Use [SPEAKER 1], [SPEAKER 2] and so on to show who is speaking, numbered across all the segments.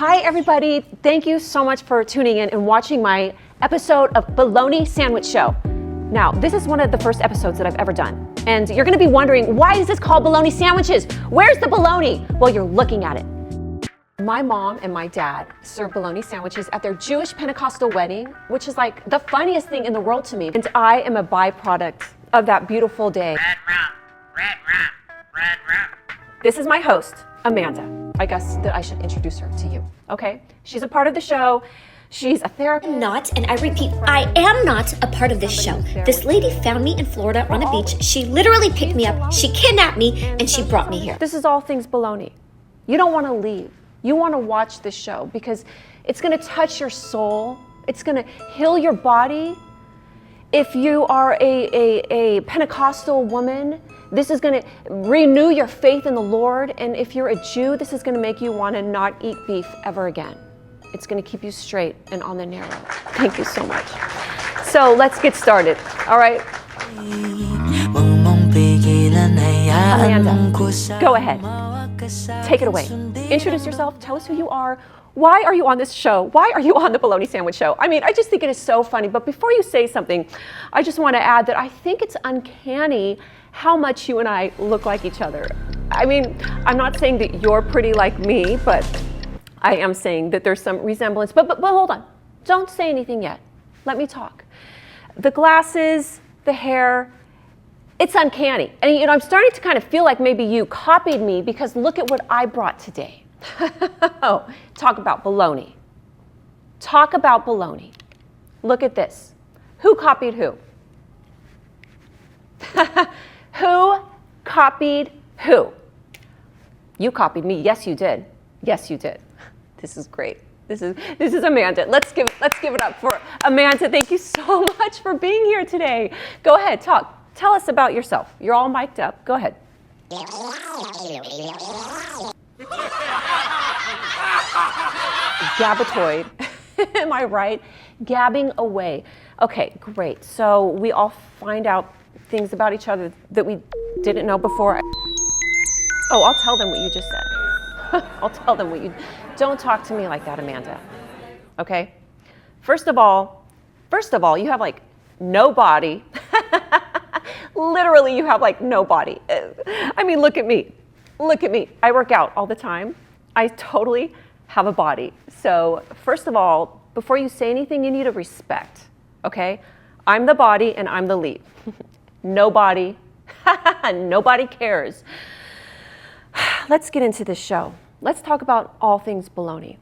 [SPEAKER 1] Hi, everybody. Thank you so much for tuning in and watching my episode of Bologna Sandwich Show. Now, this is one of the first episodes that I've ever done. And you're going to be wondering, why is this called Bologna Sandwiches? Where's the bologna? Well, you're looking at it. My mom and my dad served bologna sandwiches at their Jewish Pentecostal wedding, which is like the funniest thing in the world to me. And I am a byproduct of that beautiful day.
[SPEAKER 2] Red rum.
[SPEAKER 1] This is my host, Amanda. I guess that I should introduce her to you, okay? She's a part of the show. She's a therapist.
[SPEAKER 3] Not, and I repeat, I am not a part of this show. This lady found me in Florida on a beach. She literally picked me up, she kidnapped me, and she brought me here.
[SPEAKER 1] This is all things bologna. You don't want to leave. You want to watch this show because it's going to touch your soul. It's going to heal your body. If you are a Pentecostal woman, this is going to renew your faith in the Lord. And if you're a Jew, this is going to make you want to not eat beef ever again. It's going to keep you straight and on the narrow. Thank you so much. So let's get started. All right. Amanda, go ahead. Take it away. Introduce yourself. Tell us who you are. Why are you on this show? Why are you on the Bologna Sandwich Show? I mean, I just think it is so funny. But before you say something, I just want to add that I think it's uncanny how much you and I look like each other. I mean, I'm not saying that you're pretty like me, but I am saying that there's some resemblance. But hold on. Don't say anything yet. Let me talk. The glasses, the hair, it's uncanny. And you know, I'm starting to kind of feel like maybe you copied me because look at what I brought today. Oh, talk about bologna. Talk about bologna. Look at this. Who copied who? Who copied who? You copied me. Yes, you did. Yes, you did. This is great. This is Amanda. Let's give it up for Amanda. Thank you so much for being here today. Go ahead, talk. Tell us about yourself. You're all mic'd up. Go ahead. Gabatoid. Am I right? Gabbing away. Okay, great. So we all find out things about each other that we didn't know before. Oh, I'll tell them what you just said. I'll tell them what you... Don't talk to me like that, Amanda. Okay? First of all, you have like no body. Literally, you have like no body. I mean, look at me. Look at me. I work out all the time. I totally have a body. So first of all, before you say anything, you need to respect, okay? I'm the body and I'm the lead. Nobody cares. Let's get into this show. Let's talk about all things bologna.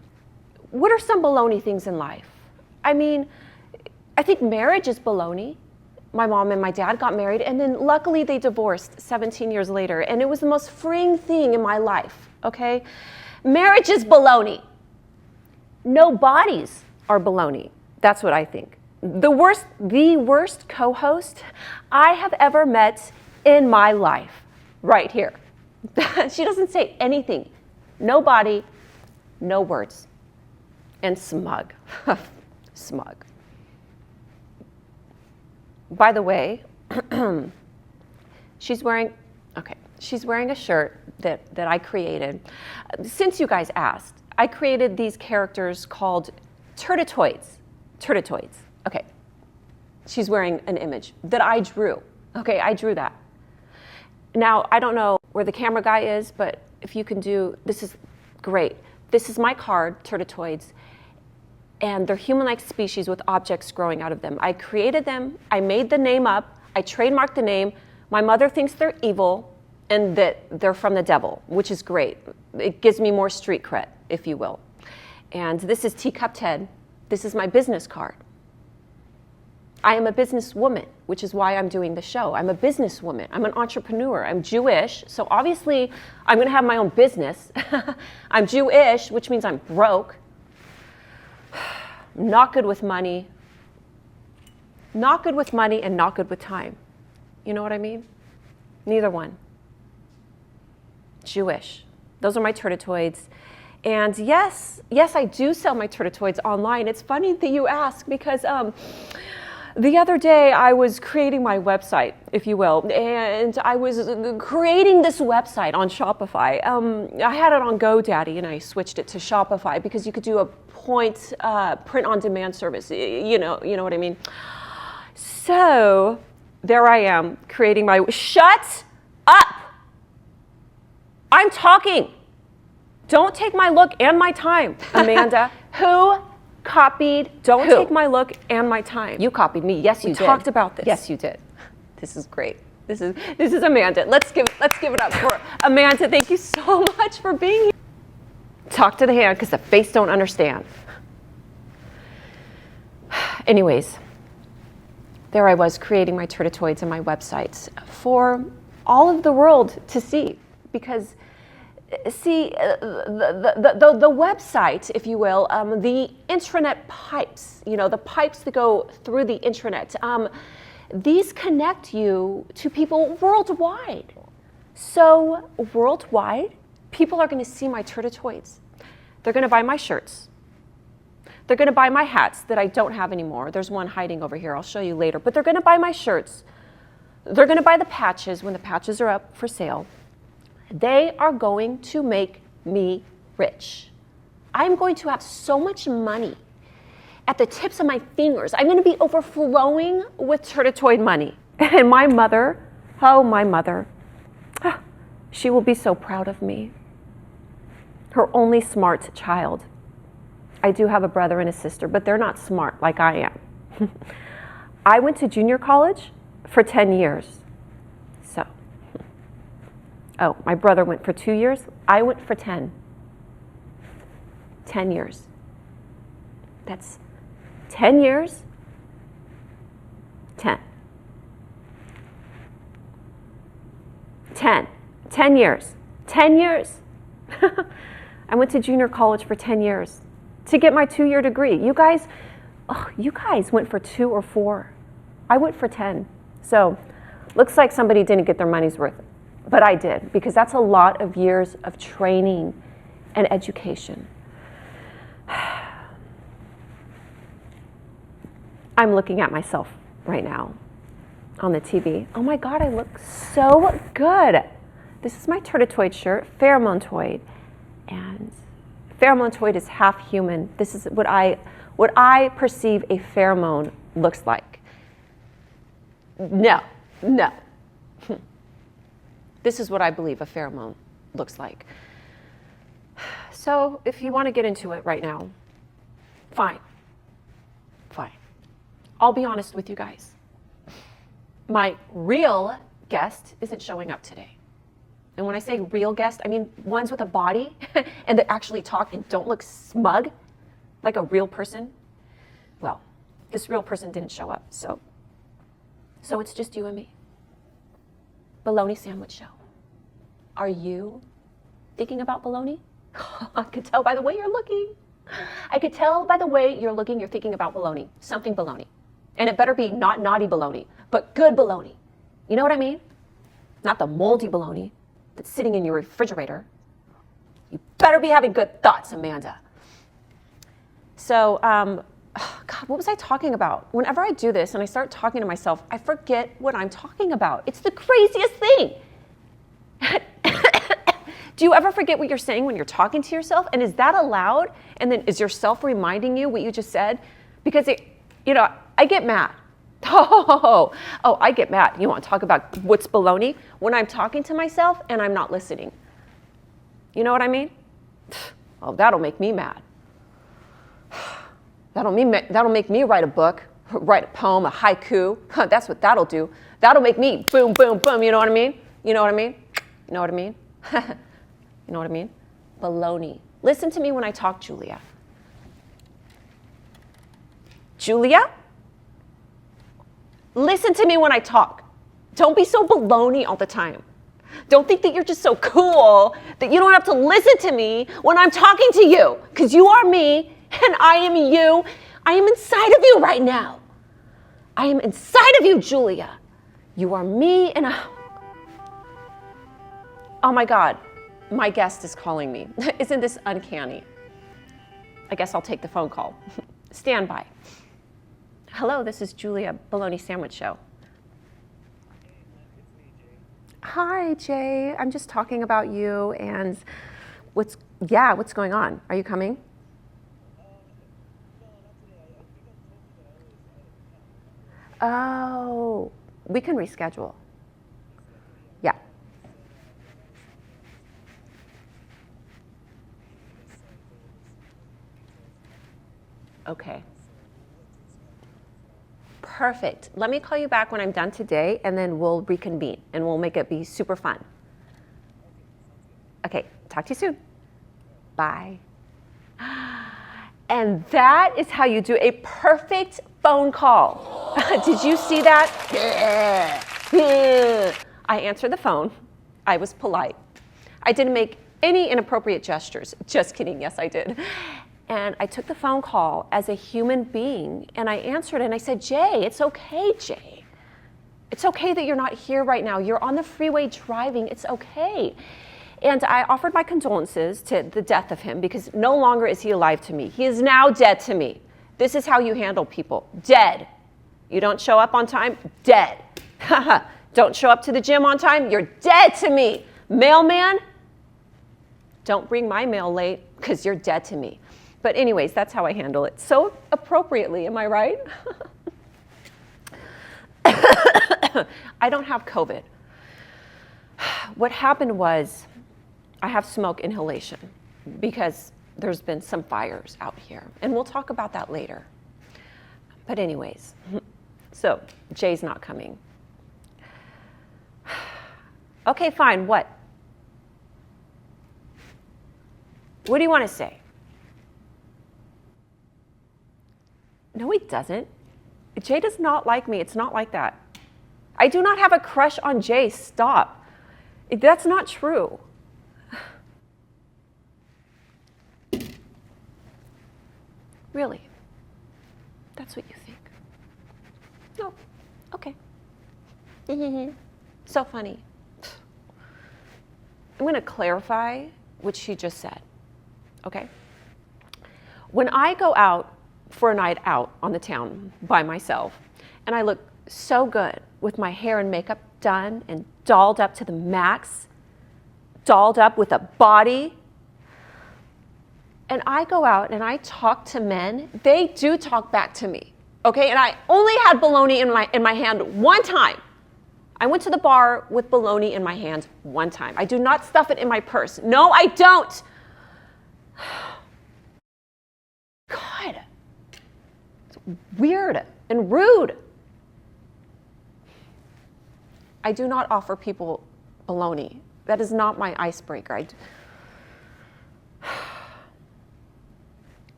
[SPEAKER 1] What are some bologna things in life? I mean, I think marriage is bologna. My mom and my dad got married, and then luckily they divorced 17 years later, and it was the most freeing thing in my life, okay? Marriage is baloney. No bodies are baloney. That's what I think. The worst co-host I have ever met in my life, right here. She doesn't say anything. No body, no words. And smug. Smug. By the way, she's wearing a shirt that I created. Since you guys asked, I created these characters called Turtitoids. Turtitoids. Okay. She's wearing an image that I drew. Okay, I drew that. Now, I don't know where the camera guy is, but if you can do, this is great. This is my card, Turtitoids. And they're human-like species with objects growing out of them. I created them, I made the name up, I trademarked the name. My mother thinks they're evil and that they're from the devil, which is great. It gives me more street cred, if you will. And this is Teacup Ted. This is my business card. I am a businesswoman, which is why I'm doing the show. I'm a businesswoman, I'm an entrepreneur, I'm Jewish, so obviously I'm gonna have my own business. I'm Jewish, which means I'm broke. Not good with money. Not good with money and not good with time. You know what I mean? Neither one. Jewish. Those are my Turtitoids. And yes, I do sell my Turtitoids online. It's funny that you ask because The other day, I was creating my website, if you will, and I was creating this website on Shopify. I had it on GoDaddy, and I switched it to Shopify because you could do a print-on-demand service. You know what I mean. So there I am creating my. Shut up! I'm talking. Don't take my look and my time, Amanda. Who copied? Don't take my look and my time.
[SPEAKER 2] You copied me. Yes, you did.
[SPEAKER 1] We talked about this.
[SPEAKER 2] Yes, you did.
[SPEAKER 1] This is great. This is Amanda. Let's give it up for Amanda. Thank you so much for being here. Talk to the hand because the face don't understand. Anyways, there I was creating my turtitoids and my websites for all of the world to see because. See, the website, if you will, the intranet pipes, the pipes that go through the intranet, these connect you to people worldwide. So worldwide, people are going to see my turtitoids. They're going to buy my shirts. They're going to buy my hats that I don't have anymore. There's one hiding over here. I'll show you later. But they're going to buy my shirts. They're going to buy the patches when the patches are up for sale. They are going to make me rich. I'm going to have so much money at the tips of my fingers. I'm going to be overflowing with turtitoid money. And my mother, she will be so proud of me. Her only smart child. I do have a brother and a sister, but they're not smart like I am. I went to junior college for 10 years. Oh, my brother went for 2 years. I went for 10. 10 years. That's 10 years. 10. 10. 10 years. 10 years. I went to junior college for 10 years to get my 2-year degree. You guys went for 2 or 4. I went for 10. So, looks like somebody didn't get their money's worth. But I did, because that's a lot of years of training and education. I'm looking at myself right now on the TV. Oh my God, I look so good. This is my turtitoid shirt, pheromontoid. And pheromontoid is half human. This is what I perceive a pheromone looks like. No. This is what I believe a pheromone looks like. So if you want to get into it right now, fine. I'll be honest with you guys. My real guest isn't showing up today. And when I say real guest, I mean ones with a body and that actually talk and don't look smug like a real person. Well, this real person didn't show up, so it's just you and me. Bologna sandwich show. Are you thinking about bologna? I could tell by the way you're looking. You're thinking about bologna. Something bologna. And it better be not naughty bologna, but good bologna. You know what I mean? Not the moldy bologna that's sitting in your refrigerator. You better be having good thoughts, Amanda. So, God, what was I talking about? Whenever I do this and I start talking to myself, I forget what I'm talking about. It's the craziest thing. Do you ever forget what you're saying when you're talking to yourself? And is that allowed? And then is yourself reminding you what you just said? Because I get mad. Oh, I get mad. You want to talk about what's baloney? When I'm talking to myself and I'm not listening. You know what I mean? Oh, that'll make me mad. That'll make me write a book, write a poem, a haiku. That's what that'll do. That'll make me boom, boom, boom. You know what I mean? You know what I mean? You know what I mean? You know what I mean? Baloney. Listen to me when I talk, Julia. Julia? Listen to me when I talk. Don't be so baloney all the time. Don't think that you're just so cool that you don't have to listen to me when I'm talking to you. Because you are me and I am you. I am inside of you right now. I am inside of you, Julia. You are me and oh my God, my guest is calling me. Isn't this uncanny? I guess I'll take the phone call. Stand by. Hello, this is Julia, Bologna Sandwich Show. Hi, Jay. I'm just talking about you and what's going on? Are you coming? Oh, we can reschedule. Yeah. Okay. Perfect. Let me call you back when I'm done today, and then we'll reconvene, and we'll make it be super fun. Okay, talk to you soon. Bye. And that is how you do a perfect phone call. Did you see that? I answered the phone. I was polite. I didn't make any inappropriate gestures. Just kidding. Yes, I did. And I took the phone call as a human being, and I answered and I said, Jay, it's okay, Jay. It's okay that you're not here right now. You're on the freeway driving. It's okay. And I offered my condolences to the death of him because no longer is he alive to me. He is now dead to me. This is how you handle people. Dead. You don't show up on time? Dead. Don't show up to the gym on time? You're dead to me. Mailman? Don't bring my mail late because you're dead to me. But anyways, that's how I handle it. So appropriately, am I right? I don't have COVID. What happened was I have smoke inhalation because there's been some fires out here. And we'll talk about that later. But anyways, so Jay's not coming. Okay, fine, what? What do you want to say? No, he doesn't. Jay does not like me. It's not like that. I do not have a crush on Jay. Stop. That's not true. Really? That's what you think? No. Okay. So funny. I'm going to clarify what she just said. Okay? When I go out for a night out on the town by myself, and I look so good with my hair and makeup done and dolled up to the max, dolled up with a body, and I go out and I talk to men, they do talk back to me, okay? And I only had bologna in my hand one time. I went to the bar with bologna in my hand one time. I do not stuff it in my purse. No, I don't. God. Weird and rude. I do not offer people bologna. That is not my icebreaker.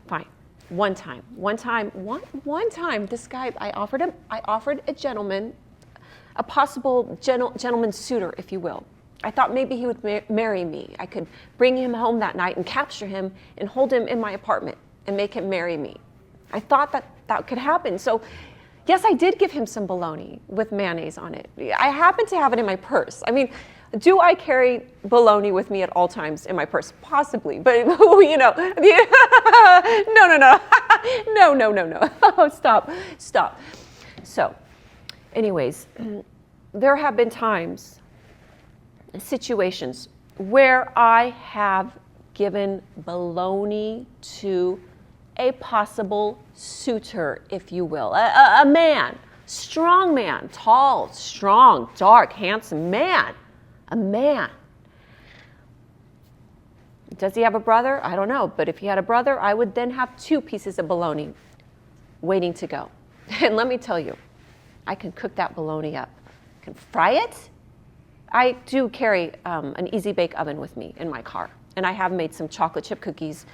[SPEAKER 1] Fine. One time, this guy, I offered a gentleman, a possible gentleman suitor, if you will. I thought maybe he would marry me. I could bring him home that night and capture him and hold him in my apartment and make him marry me. I thought that could happen. So yes, I did give him some bologna with mayonnaise on it. I happen to have it in my purse. I mean, do I carry bologna with me at all times in my purse? Possibly, but you know, no. Oh, stop. So, anyways, there have been times, situations where I have given bologna to a possible suitor, if you will, a man, strong man, tall, strong, dark, handsome man, a man. Does he have a brother? I don't know, but if he had a brother, I would then have 2 pieces of bologna waiting to go. And let me tell you, I can cook that bologna up. I can fry it. I do carry an easy bake oven with me in my car, and I have made some chocolate chip cookies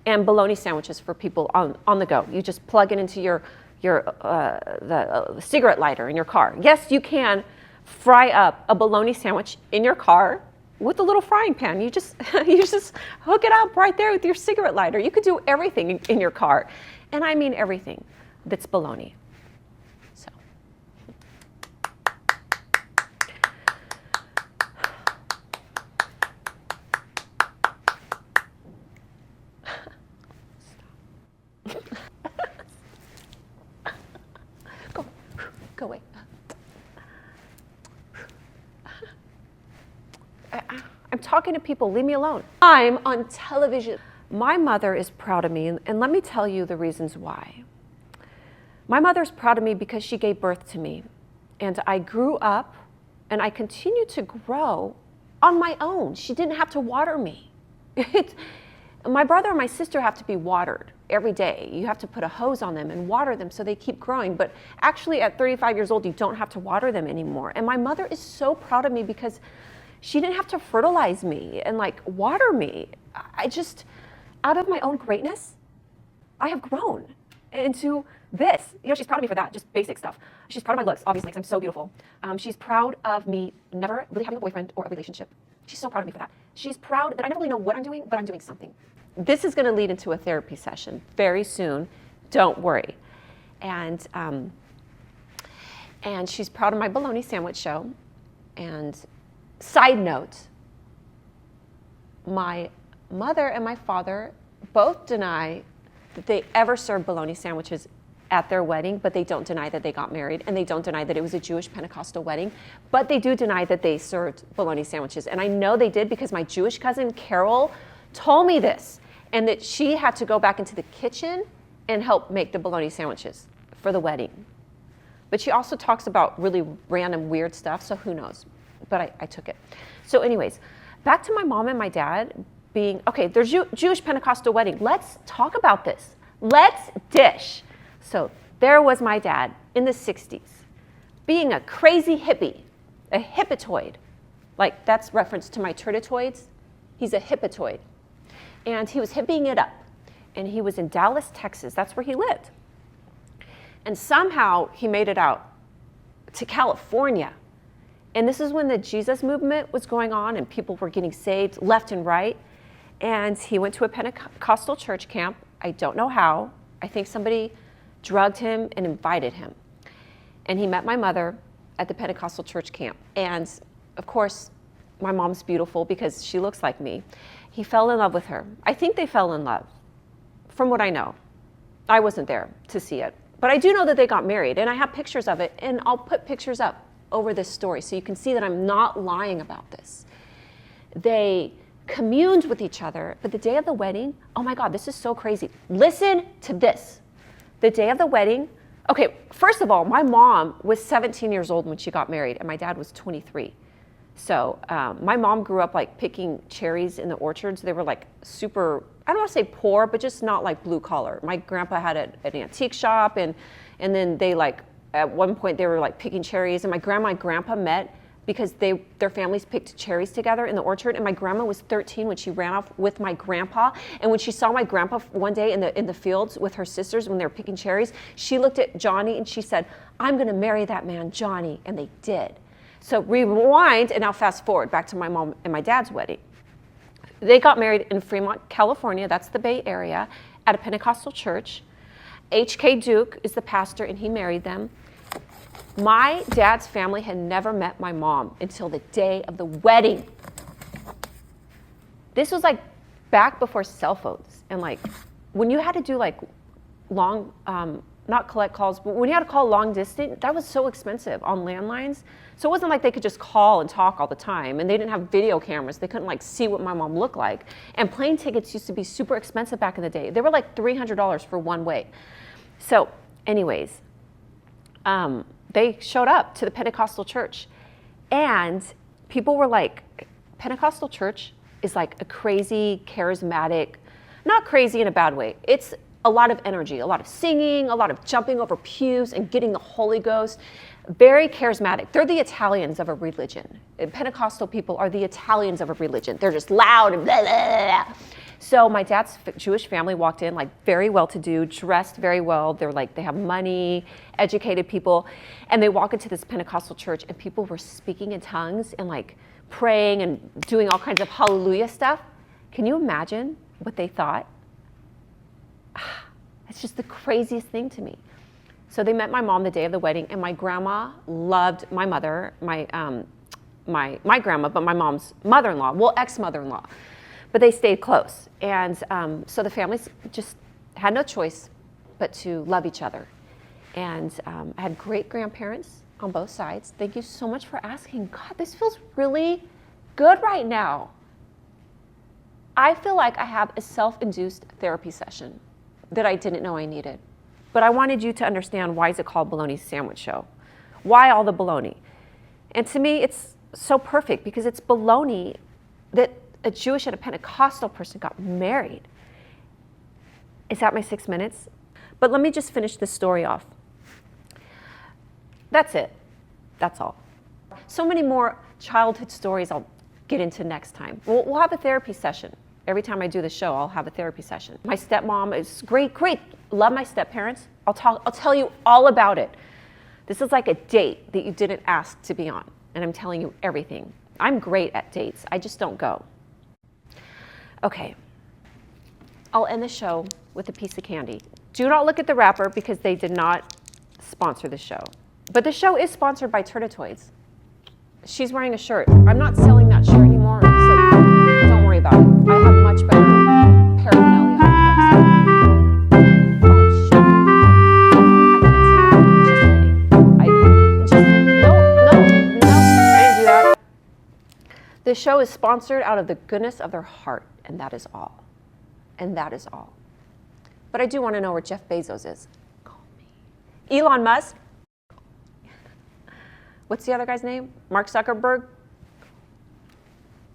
[SPEAKER 1] and bologna sandwiches for people on the go. You just plug it into the cigarette lighter in your car. Yes, you can fry up a bologna sandwich in your car with a little frying pan. You just hook it up right there with your cigarette lighter. You could do everything in your car, and I mean everything that's bologna. So. I'm talking to people, leave me alone. I'm on television. My mother is proud of me, and let me tell you the reasons why. My mother's proud of me because she gave birth to me, and I grew up and I continue to grow on my own. She didn't have to water me. My brother and my sister have to be watered every day. You have to put a hose on them and water them so they keep growing. But actually at 35 years old, you don't have to water them anymore. And my mother is so proud of me because she didn't have to fertilize me and like water me. I just, out of my own greatness, I have grown into this. You know, she's proud of me for that, just basic stuff. She's proud of my looks, obviously, because I'm so beautiful. She's proud of me never really having a boyfriend or a relationship. She's so proud of me for that. She's proud that I never really know what I'm doing, but I'm doing something. This is going to lead into a therapy session very soon. Don't worry. And she's proud of my bologna sandwich show. And side note, my mother and my father both deny that they ever served bologna sandwiches at their wedding, but they don't deny that they got married, and they don't deny that it was a Jewish Pentecostal wedding, but they do deny that they served bologna sandwiches. And I know they did because my Jewish cousin Carol told me this, and that she had to go back into the kitchen and help make the bologna sandwiches for the wedding. But she also talks about really random weird stuff, so who knows? But I took it. So anyways, back to my mom and my dad being, okay, there's Jewish Pentecostal wedding. Let's talk about this. Let's dish. So there was my dad in the 60s, being a crazy hippie, a hippitoid. Like that's reference to my turdotoids. He's a hippitoid. And he was hippieing it up. And he was in Dallas, Texas. That's where he lived. And somehow he made it out to California. And this is when the Jesus movement was going on and people were getting saved left and right. And he went to a Pentecostal church camp. I don't know how. I think somebody drugged him and invited him. And he met my mother at the Pentecostal church camp. And of course, my mom's beautiful because she looks like me. He fell in love with her. I think they fell in love, from what I know. I wasn't there to see it. But I do know that they got married, and I have pictures of it, and I'll put pictures up over this story so you can see that I'm not lying about this. They communed with each other, but the day of the wedding, oh my God, this is so crazy. Listen to this. The day of the wedding, okay, first of all, my mom was 17 years old when she got married, and my dad was 23. So my mom grew up like picking cherries in the orchards. They were like super, I don't want to say poor, but just not like blue collar. My grandpa had an antique shop, and then they like, at one point they were like picking cherries, and my grandma and grandpa met because their families picked cherries together in the orchard. And my grandma was 13 when she ran off with my grandpa. And when she saw my grandpa one day in the fields with her sisters when they were picking cherries, she looked at Johnny and she said, "I'm going to marry that man, Johnny." And they did. So rewind, and now fast forward back to my mom and my dad's wedding. They got married in Fremont, California. That's the Bay Area, at a Pentecostal church. H.K. Duke is the pastor, and he married them. My dad's family had never met my mom until the day of the wedding. This was like back before cell phones. And like when you had to do like long, not collect calls, but when you had to call long distance, that was so expensive on landlines. So it wasn't like they could just call and talk all the time. And they didn't have video cameras. They couldn't like see what my mom looked like. And plane tickets used to be super expensive back in the day. They were like $300 for one way. So anyways, they showed up to the Pentecostal church, and people were like, Pentecostal church is like a crazy, charismatic, not crazy in a bad way. It's a lot of energy, a lot of singing, a lot of jumping over pews and getting the Holy Ghost. Very charismatic. They're the Italians of a religion. Pentecostal people are the Italians of a religion. They're just loud and blah, blah, blah. So my dad's Jewish family walked in like very well-to-do, dressed very well. They're like, they have money, educated people. And they walk into this Pentecostal church, and people were speaking in tongues and like praying and doing all kinds of hallelujah stuff. Can you imagine what they thought? It's just the craziest thing to me. So they met my mom the day of the wedding, and my grandma loved my mother, my grandma, but my mom's mother-in-law, well, ex-mother-in-law. But they stayed close. And so the families just had no choice but to love each other. And I had great grandparents on both sides. Thank you so much for asking. God, this feels really good right now. I feel like I have a self-induced therapy session that I didn't know I needed. But I wanted you to understand, why is it called Bologna Sandwich Show? Why all the bologna? And to me, it's so perfect because it's bologna that a Jewish and a Pentecostal person got married. Is that my 6 minutes? But let me just finish this story off. That's it. That's all. So many more childhood stories I'll get into next time. We'll have a therapy session. Every time I do the show, I'll have a therapy session. My stepmom is great. Love my step-parents. I'll tell you all about it. This is like a date that you didn't ask to be on, and I'm telling you everything. I'm great at dates. I just don't go. Okay. I'll end the show with a piece of candy. Do not look at the wrapper because they did not sponsor the show. But the show is sponsored by Turtitoids. She's wearing a shirt. I'm not selling that shirt anymore, so don't worry about it. I have much better paraphernalia. Oh, shit. I can't say that. Just kidding. No, I didn't do that. The show is sponsored out of the goodness of their heart, and that is all. And that is all. But I do want to know where Jeff Bezos is. Call me. Elon Musk. What's the other guy's name? Mark Zuckerberg?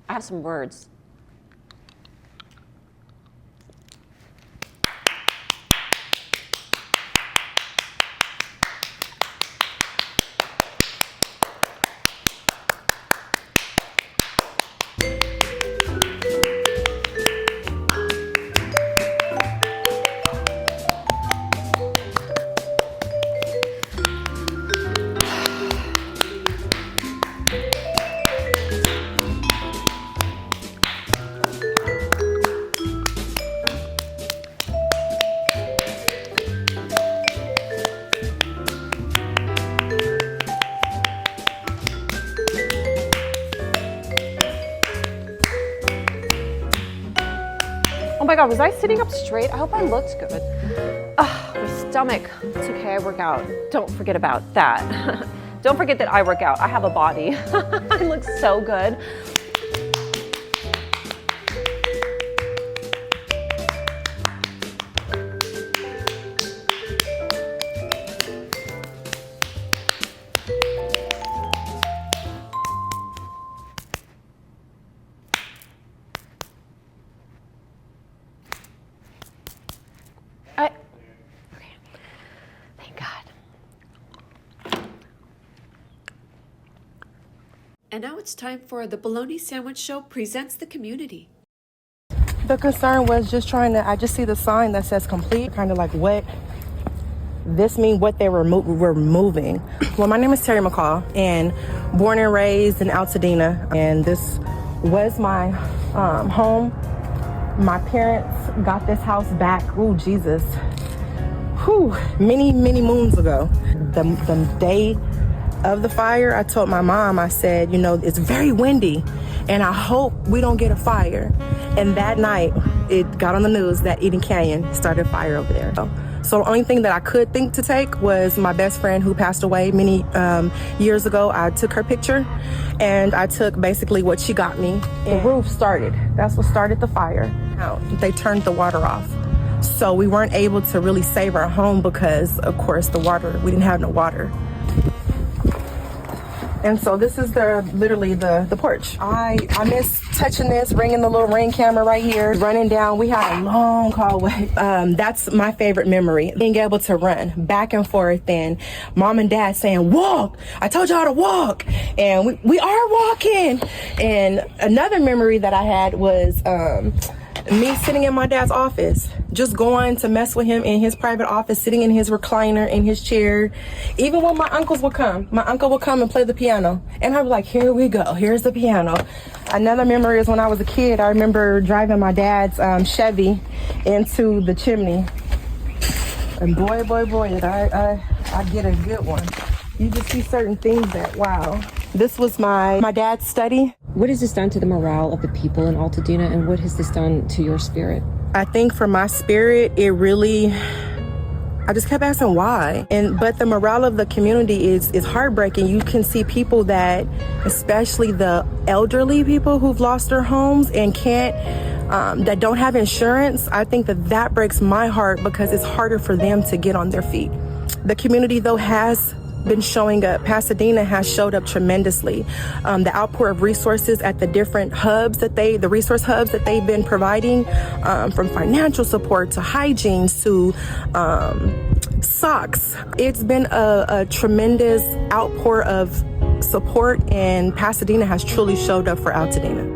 [SPEAKER 1] I have some words. Oh my God, was I sitting up straight? I hope I looked good. My stomach. It's okay, I work out. Don't forget about that. Don't forget that I work out. I have a body. I look so good. Okay. Thank God.
[SPEAKER 2] And now it's time for the Bologna Sandwich Show presents the community.
[SPEAKER 4] The concern was just I just see the sign that says complete, kind of like what this mean, what they were moving. Well, my name is Terry McCall, and born and raised in Altadena, and this was my home. My parents got this house back, Jesus, many moons ago. The day of the fire, I told my mom, I said, it's very windy and I hope we don't get a fire. And that night it got on the news that Eden Canyon started a fire over there. So the only thing that I could think to take was my best friend who passed away many years ago. I took her picture and I took basically what she got me. The roof started. That's what started the fire. They turned the water off. So we weren't able to really save our home because, of course, we didn't have no water. And so this is literally the porch. I miss touching this, ringing the little Ring camera right here, running down. We had a long hallway. That's my favorite memory, being able to run back and forth and mom and dad saying, walk, I told y'all to walk. And we are walking. And another memory that I had was me sitting in my dad's office, just going to mess with him in his private office, sitting in his recliner, in his chair. Even when my uncles would come, my uncle would come and play the piano. And I'd be like, here we go, here's the piano. Another memory is when I was a kid, I remember driving my dad's Chevy into the chimney. And boy, did I get a good one. You just see certain things that, wow. This was my dad's study.
[SPEAKER 5] What has this done to the morale of the people in Altadena, and what has this done to your spirit?
[SPEAKER 4] I think for my spirit, it really I just kept asking why. But the morale of the community is heartbreaking. You can see people that, especially the elderly people who've lost their homes and can't, that don't have insurance. I think that breaks my heart because it's harder for them to get on their feet. The community, though, has been showing up. Pasadena has showed up tremendously. The outpour of resources at the different hubs the resource hubs that they've been providing, from financial support to hygiene to socks. It's been a tremendous outpour of support, and Pasadena has truly showed up for Altadena.